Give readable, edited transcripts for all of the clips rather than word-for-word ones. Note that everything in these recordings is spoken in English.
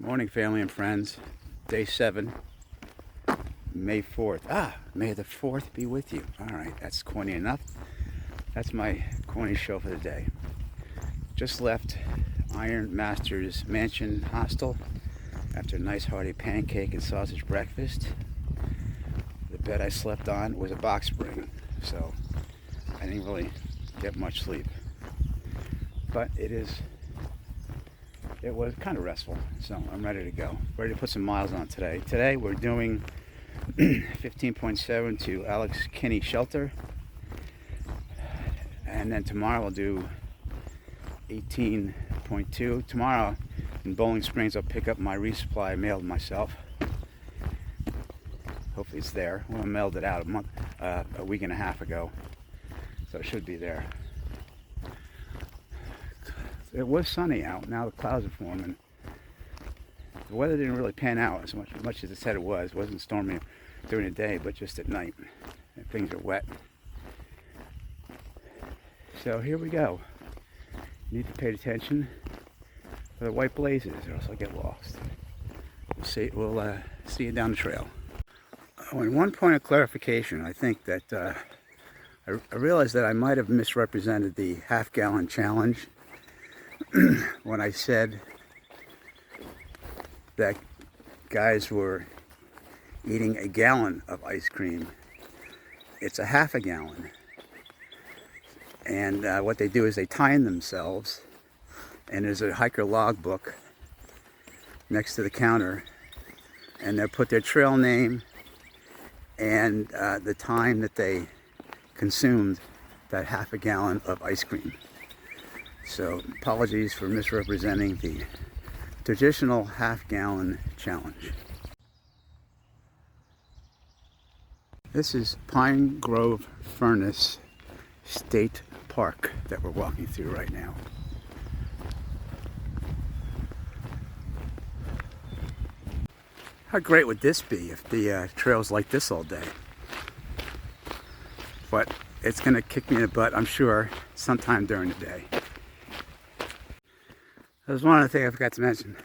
Morning, family and friends. Day 7, May 4th. May the 4th be with you. All right, that's corny enough. That's my corny show for the day. Just left Iron Master's Mansion Hostel after a nice hearty pancake and sausage breakfast. The bed I slept on was a box spring, so I didn't really get much sleep. But it was kind of restful, so I'm ready to go. Ready to put some miles on today. Today we're doing 15.7 to Alex Kinney Shelter, and then tomorrow I'll do 18.2. Tomorrow in Bowling Springs I'll pick up my resupply I mailed myself. Hopefully it's there. Well, I mailed it out a week and a half ago, so it should be there. It was sunny out. Now the clouds are forming. The weather didn't really pan out as much as it said it was. It wasn't stormy during the day, but just at night. And things are wet. So here we go. Need to pay attention for the white blazes, or else I'll get lost. We'll see you down the trail. And one point of clarification, I think that I realized that I might have misrepresented the half-gallon challenge when I said that guys were eating a gallon of ice cream. It's a half a gallon. And what they do is they time themselves, and there's a hiker logbook next to the counter, and they'll put their trail name and the time that they consumed that half a gallon of ice cream. So apologies for misrepresenting the traditional half-gallon challenge. This is Pine Grove Furnace State Park that we're walking through right now. How great would this be if the trail's like this all day? But it's going to kick me in the butt, I'm sure, sometime during the day. There's one other thing I forgot to mention.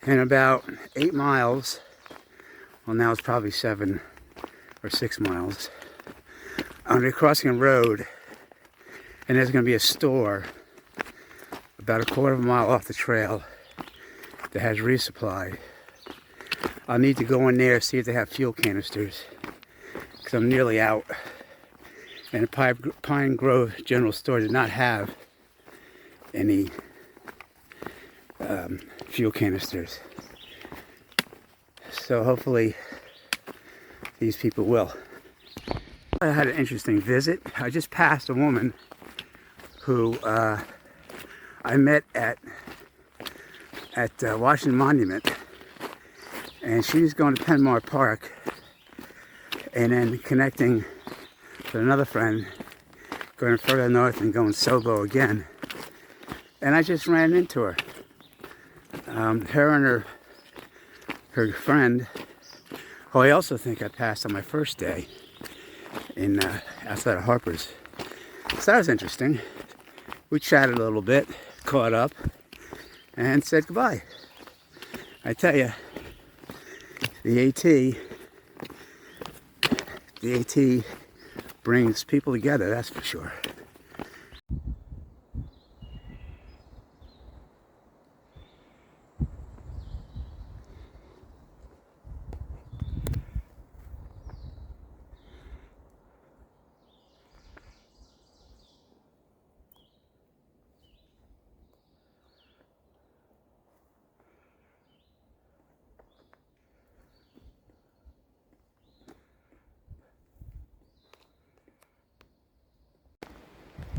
In about 8 miles, well now it's probably 7 or 6 miles, I'm going to be crossing a road, and there's going to be a store about a quarter of a mile off the trail that has resupply. I'll need to go in there, see if they have fuel canisters, because I'm nearly out. And the Pine Grove General Store did not have any fuel canisters. So hopefully these people will. I had an interesting visit. I just passed a woman who I met at Washington Monument, and she's going to Penmar Park and then connecting with another friend going further north and going Sobo again. And I just ran into her. Her and her friend, who I also think I passed on my first day in outside of Harper's. So that was interesting. We chatted a little bit, caught up, and said goodbye. I tell you, the AT brings people together, that's for sure.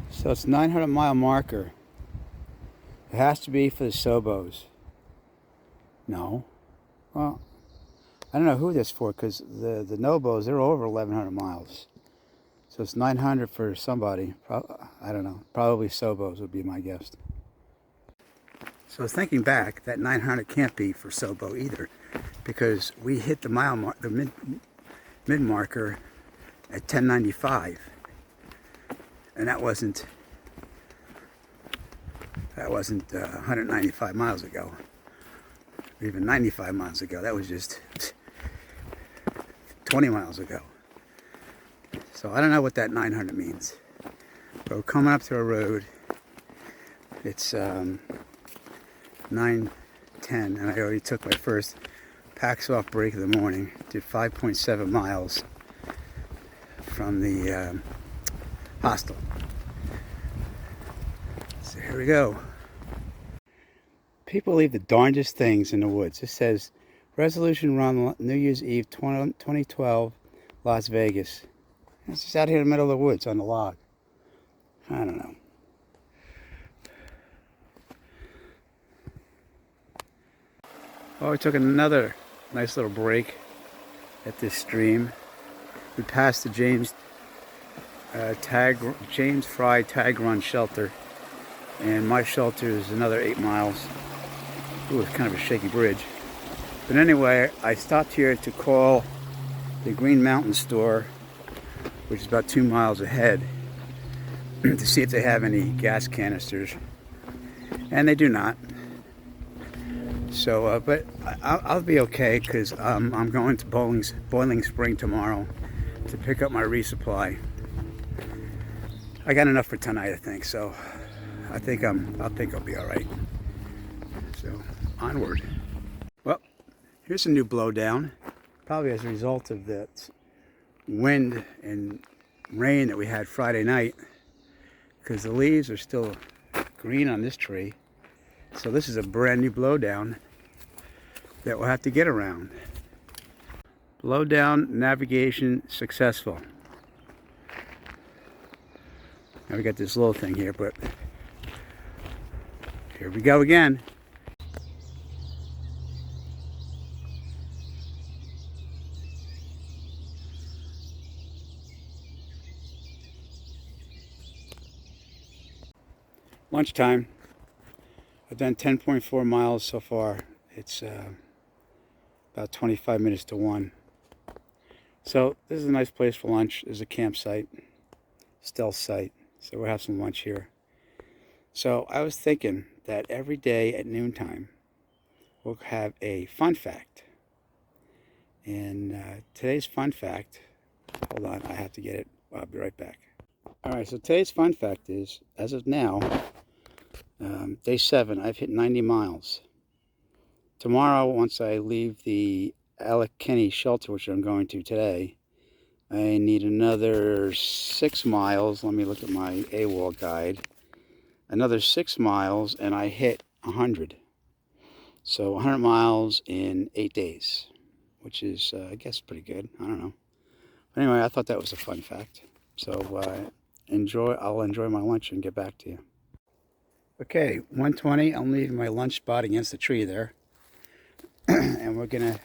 So it's 900-mile marker. It has to be for the Sobos. No. Well, I don't know who this for, because the Nobos, they're over 1,100 miles. So it's 900 for somebody. I don't know. Probably Sobos would be my guess. So thinking back, that 900 can't be for Sobo either, because we hit the mid marker at 1095. And that wasn't 195 miles ago. or even 95 miles ago. That was just 20 miles ago. So I don't know what that 900 means. But we're coming up to a road. It's 9:10, and I already took my first packs off break of the morning. Did 5.7 miles from the hostel. So here we go. People leave the darndest things in the woods. This says Resolution Run New Year's Eve 2012 Las Vegas. It's just out here in the middle of the woods on the log. I don't know. Oh, we took another nice little break at this stream. We passed the James Fry Tag Run shelter, and my shelter is another 8 miles. Ooh, it's kind of a shaky bridge. But anyway, I stopped here to call the Green Mountain store, which is about 2 miles ahead, to see if they have any gas canisters, and they do not. So, but I'll be okay, because I'm going to Boiling Spring tomorrow to pick up my resupply. I got enough for tonight, I think. So, I think I'll be all right. So, onward. Well, here's a new blowdown, probably as a result of the wind and rain that we had Friday night, because the leaves are still green on this tree. So this is a brand new blowdown that we'll have to get around. Blowdown navigation successful. Now we got this little thing here, but here we go again. Lunchtime. I've done 10.4 miles so far. It's about 25 minutes to 1. So this is a nice place for lunch. There's a campsite, stealth site. So we'll have some lunch here. So I was thinking that every day at noontime, we'll have a fun fact. And today's fun fact, hold on, I have to get it. I'll be right back. All right, so today's fun fact is, as of now, day 7, I've hit 90 miles. Tomorrow, once I leave the Allegheny shelter, which I'm going to today, I need another 6 miles. Let me look at my AWOL guide. Another 6 miles, and I hit 100. So 100 miles in 8 days, which is, I guess, pretty good. I don't know. But anyway, I thought that was a fun fact. So I'll enjoy my lunch and get back to you. Okay, 1:20. I'm leaving my lunch spot against the tree there, and we're gonna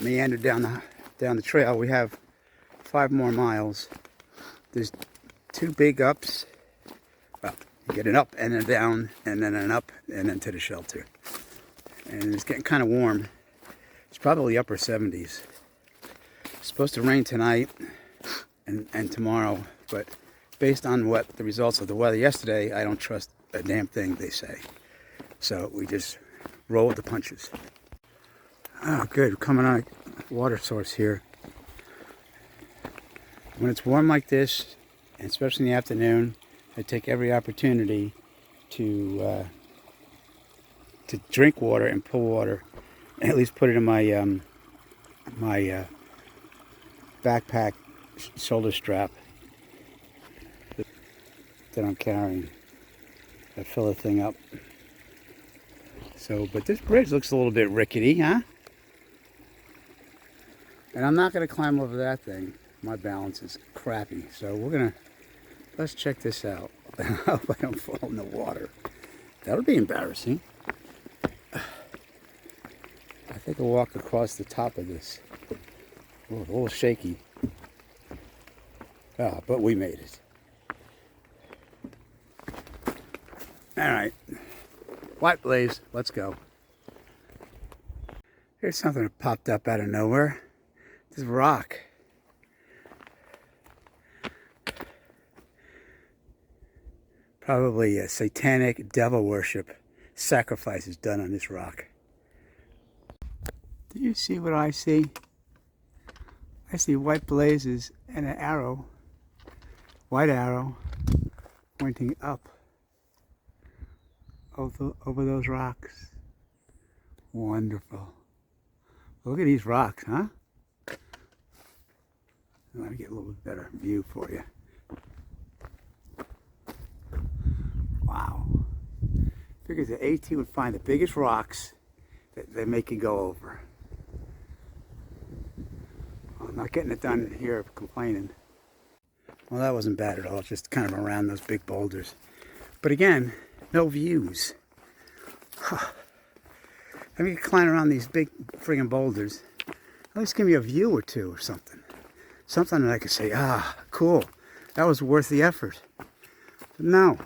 meander down the trail. We have 5 more miles. There's 2 big ups. Well, you get an up and a down, and then an up, and then to the shelter. And it's getting kind of warm. It's probably upper 70s. It's supposed to rain tonight and tomorrow, but based on what the results of the weather yesterday, I don't trust a damn thing they say. So we just roll with the punches. Oh, good. We're coming on a water source here. When it's warm like this, and especially in the afternoon, I take every opportunity to drink water and pull water, and at least put it in my my backpack shoulder strap that I'm carrying. I fill the thing up. So, but this bridge looks a little bit rickety, huh? And I'm not going to climb over that thing. My balance is crappy. So let's check this out. I hope I don't fall in the water. That would be embarrassing. I think I'll walk across the top of this. Oh, a little shaky. Ah, but we made it. All right. White blaze, let's go. Here's something that popped up out of nowhere. This rock. Probably a satanic devil worship sacrifice is done on this rock. Do you see what I see? I see white blazes and an arrow, white arrow, pointing up over those rocks. Wonderful. Look at these rocks, huh? Let me get a little bit better view for you. Wow. Figures the AT would find the biggest rocks that make you go over. I'm not getting it done here complaining. Well, that wasn't bad at all, just kind of around those big boulders. But again, no views. Let me climb around these big friggin' boulders. At least give me a view or two or something. Something that I could say, ah, cool. That was worth the effort. But no.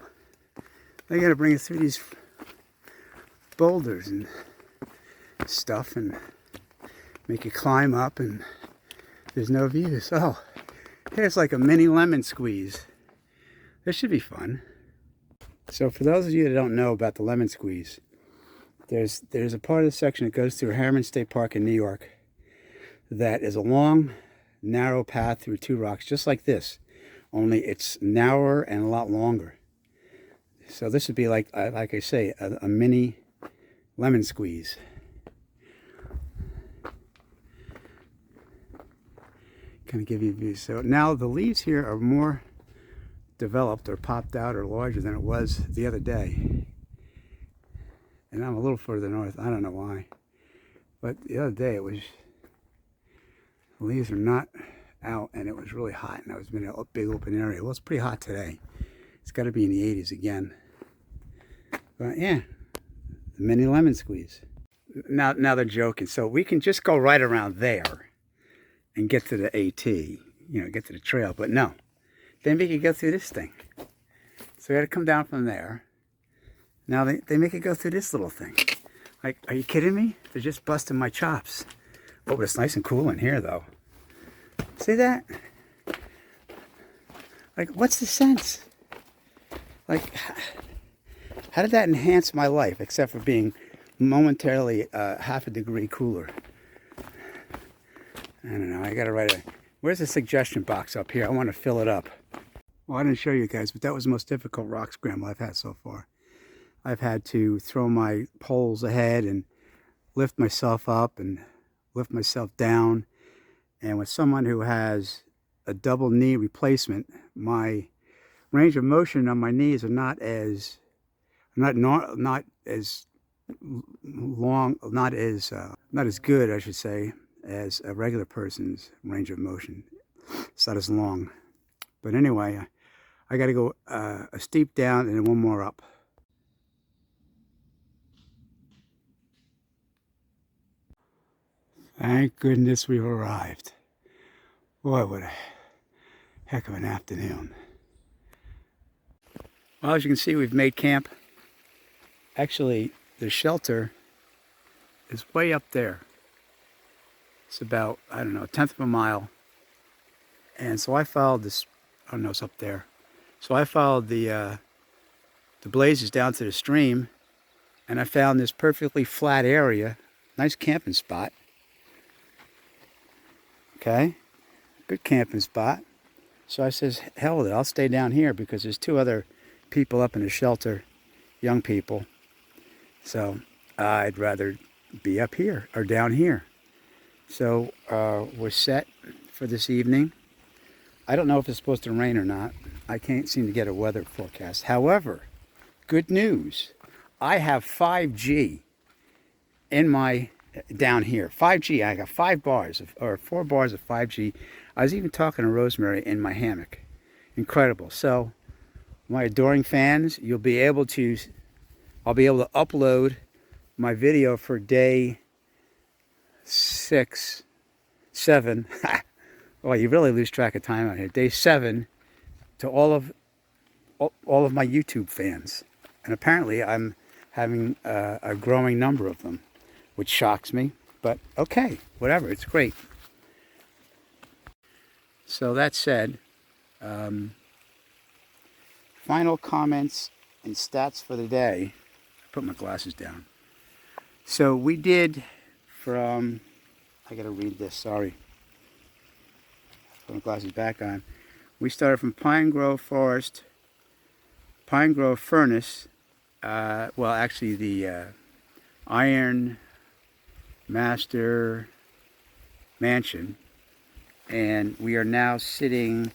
They gotta bring us through these boulders and stuff and make you climb up, and there's no views. Oh, here's like a mini lemon squeeze. This should be fun. So for those of you that don't know about the lemon squeeze, there's a part of the section that goes through Harriman State Park in New York that is a long, narrow path through two rocks, just like this, only it's narrower and a lot longer. So this would be like I say, a mini lemon squeeze. Kind of give you a view. So now the leaves here are more developed or popped out or larger than it was the other day. And I'm a little further north. I don't know why. But the other day the leaves are not out and it was really hot, and I was in a big open area. Well, it's pretty hot today. It's got to be in the 80s again. But yeah, the mini lemon squeeze. Now they're joking. So we can just go right around there and get to the AT, get to the trail. But no, then we can go through this thing. So we got to come down from there. Now they make it go through this little thing. Like, are you kidding me? They're just busting my chops. Oh, but it's nice and cool in here, though. See that? Like, what's the sense? Like, how did that enhance my life, except for being momentarily half a degree cooler? I don't know. I got to write where's the suggestion box up here? I want to fill it up. Well, I didn't show you guys, but that was the most difficult rock scramble I've had so far. I've had to throw my poles ahead and lift myself up and lift myself down. And with someone who has a double knee replacement, my range of motion on my knees are not as long, not as good, I should say, as a regular person's range of motion. It's not as long. But anyway, I got to go a steep down and then one more up. Thank goodness we've arrived. Boy, what a heck of an afternoon. Well, as you can see, we've made camp. Actually, the shelter is way up there. It's about, I don't know, a tenth of a mile. And so I followed this, I don't know, it's up there. So I followed the blazes down to the stream, and I found this perfectly flat area, nice camping spot. Okay, good camping spot. So I says, hell with it, I'll stay down here because there's two other people up in the shelter, young people. So I'd rather be up here or down here. So we're set for this evening. I don't know if it's supposed to rain or not. I can't seem to get a weather forecast. However, good news. I have 5G in my down here. 5G, I got 4 bars of 5G. I was even talking to Rosemary in my hammock. Incredible. So my adoring fans, I'll be able to upload my video for day 6, 7. Well, you really lose track of time out here. Day 7 to all of my YouTube fans. And apparently I'm having a growing number of them, which shocks me, but okay, whatever, it's great. So that said, final comments and stats for the day. I put my glasses down. So we did from I gotta read this, sorry. Put my glasses back on. We started from Pine Grove Forest, Pine Grove Furnace, well actually the Iron Master Mansion, and we are now sitting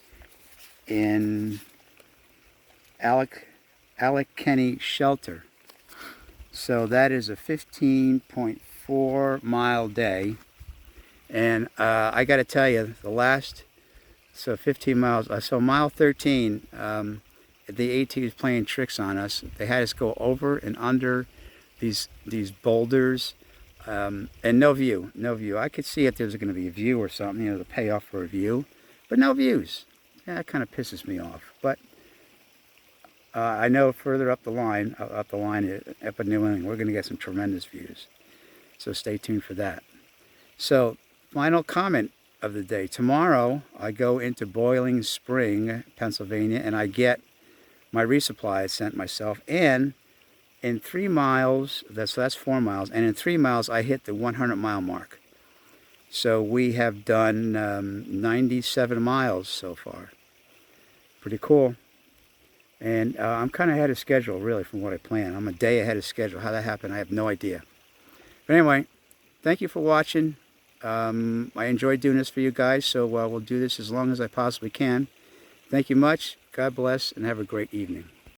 in Allegheny Shelter. So that is a 15.4 mile day, and I got to tell you, the last 15 miles. So mile 13, the AT was playing tricks on us. They had us go over and under these boulders, and no view. I could see if there was going to be a view or something, you know, to pay off for a view, but no views. Yeah, that kind of pisses me off. But I know further up the line up in New England, we're going to get some tremendous views. So stay tuned for that. So, final comment of the day. Tomorrow, I go into Boiling Spring, Pennsylvania, and I get my resupply I sent myself. And in 3 miles, that's 4 miles, and in 3 miles, I hit the 100-mile mark. So we have done 97 miles so far. Pretty cool. And I'm kind of ahead of schedule, really, from what I planned. I'm a day ahead of schedule. How that happened, I have no idea. But anyway, thank you for watching. I enjoyed doing this for you guys, so we'll do this as long as I possibly can. Thank you much. God bless, and have a great evening.